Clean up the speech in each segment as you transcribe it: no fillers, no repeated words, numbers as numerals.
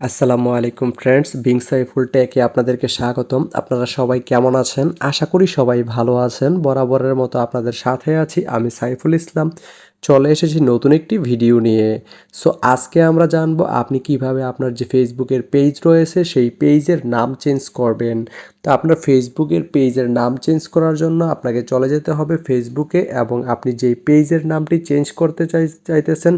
আসসালামু আলাইকুম friends, being Saiful টেকে আপনাদেরকে স্বাগতম। আপনারা সবাই কেমন আছেন? আশা করি সবাই ভালো আছেন। বরাবরের মতো আপনাদের সাথে আছি আমি সাইফুল ইসলাম। চলে এসেছি নতুন একটি ভিডিও নিয়ে। সো আজকে আমরা জানবো আপনি কিভাবে আপনার যে ফেসবুকের পেজ রয়েছে সেই পেজের নাম চেঞ্জ করবেন। তো আপনার ফেসবুকের পেজের নাম চেঞ্জ করার জন্য আপনাকে চলে যেতে হবে ফেসবুকে, এবং আপনি যেই পেজের নামটি চেঞ্জ করতে চাইতেছেন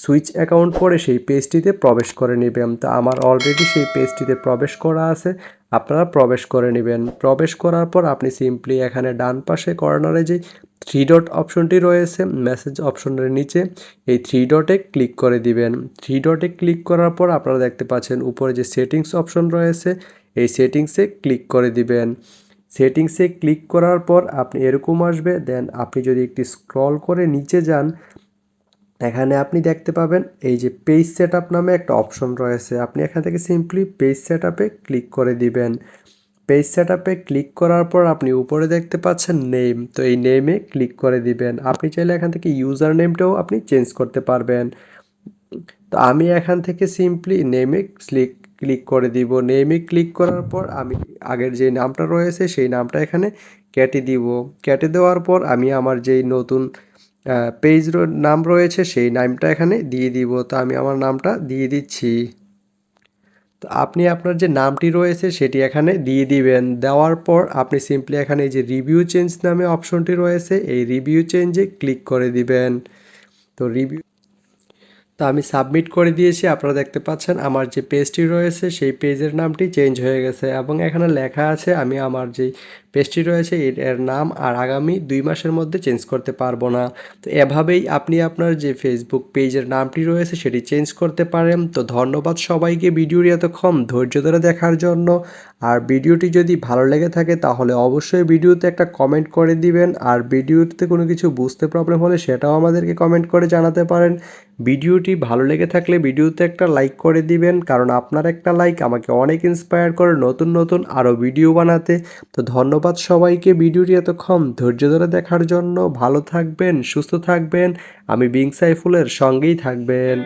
সুইচ অ্যাকাউন্ট করে সেই পেজটিতে প্রবেশ করে নেবেন। তো আমার অলরেডি সেই পেজটিতে প্রবেশ করা আছে, আপনারা প্রবেশ করে নেবেন। প্রবেশ করার পর আপনি সিম্পলি এখানে ডান পাশে কর্নারে যে থ্রি ডট অপশনটি রয়েছে মেসেজ অপশনের নিচে, এই থ্রি ডটে ক্লিক করে দিবেন। থ্রি ডটে ক্লিক করার পর আপনারা দেখতে পাচ্ছেন উপরে যে সেটিংস অপশন রয়েছে, এই সেটিংসে ক্লিক করে দিবেন। সেটিংসে ক্লিক করার পর আপনি এরকম আসবে, দেন আপনি যদি একটু স্ক্রল করে নিচে যান, এখানে আপনি দেখতে পাবেন এই যে পেজ সেটআপ নামে একটা অপশন রয়েছে। আপনি এখান থেকে সিম্পলি পেজ সেটআপে ক্লিক করে দিবেন। পেজ সেটআপে ক্লিক করার পর আপনি উপরে দেখতে পাচ্ছেন নেম, তো এই নেমে ক্লিক করে দিবেন। আপনি চাইলে এখান থেকে ইউজার নেমটাও আপনি চেঞ্জ করতে পারবেন। তো আমি এখান থেকে সিম্পলি নেমে ক্লিক করে দিব। নেমে ক্লিক করার পর আমি আগের যে নামটা রয়েছে সেই নামটা এখানে কেটে দিব। কেটে দেওয়ার পর আমি আমার যেই নতুন পেজ নাম রয়েছে সেই নামটা এখানে দিয়ে দিব। তো আমি আমার নামটা দিয়ে দিচ্ছি। তো আপনি আপনার যে নামটি রয়েছে সেটি এখানে দিয়ে দিবেন। দেওয়ার পর আপনি সিম্পলি এখানে এই যে রিভিউ চেঞ্জ নামে অপশনটি রয়েছে, এই রিভিউ চেঞ্জে ক্লিক করে দিবেন। তো আমি সাবমিট করে দিয়েছি। আপনারা দেখতে পাচ্ছেন আমার যে পেজটি রয়েছে সেই পেজের নামটি চেঞ্জ হয়ে গেছে, এবং এখানে লেখা আছে আমি আমার যেই পেজটি রয়েছে এর নাম আর আগামী 2 মাসের মধ্যে চেঞ্জ করতে পারবো না। তো এভাবেই আপনি আপনার যে ফেসবুক পেজের নামটি রয়েছে সেটি চেঞ্জ করতে পারেন। তো ধন্যবাদ সবাইকে ভিডিওটি এতক্ষণ ধৈর্য ধরে দেখার জন্য। আর ভিডিওটি যদি ভালো লেগে থাকে তাহলে অবশ্যই ভিডিওতে একটা কমেন্ট করে দিবেন। আর ভিডিওতে কোনো কিছু বুঝতে প্রবলেম হলে সেটাও আমাদেরকে কমেন্ট করে জানাতে পারেন। ভিডিওটি ভালো লেগে থাকলে ভিডিওতে একটা লাইক করে দিবেন, কারণ আপনার একটা লাইক আমাকে অনেক ইন্সপায়ার করে নতুন নতুন আরও ভিডিও বানাতে। তো ধন্যবাদ সবাইকে ভিডিওটি এতক্ষণ ধৈর্য ধরে দেখার জন্য। ভালো থাকবেন, সুস্থ থাকবেন, আমি বিং সাইফুলের সঙ্গেই থাকবেন।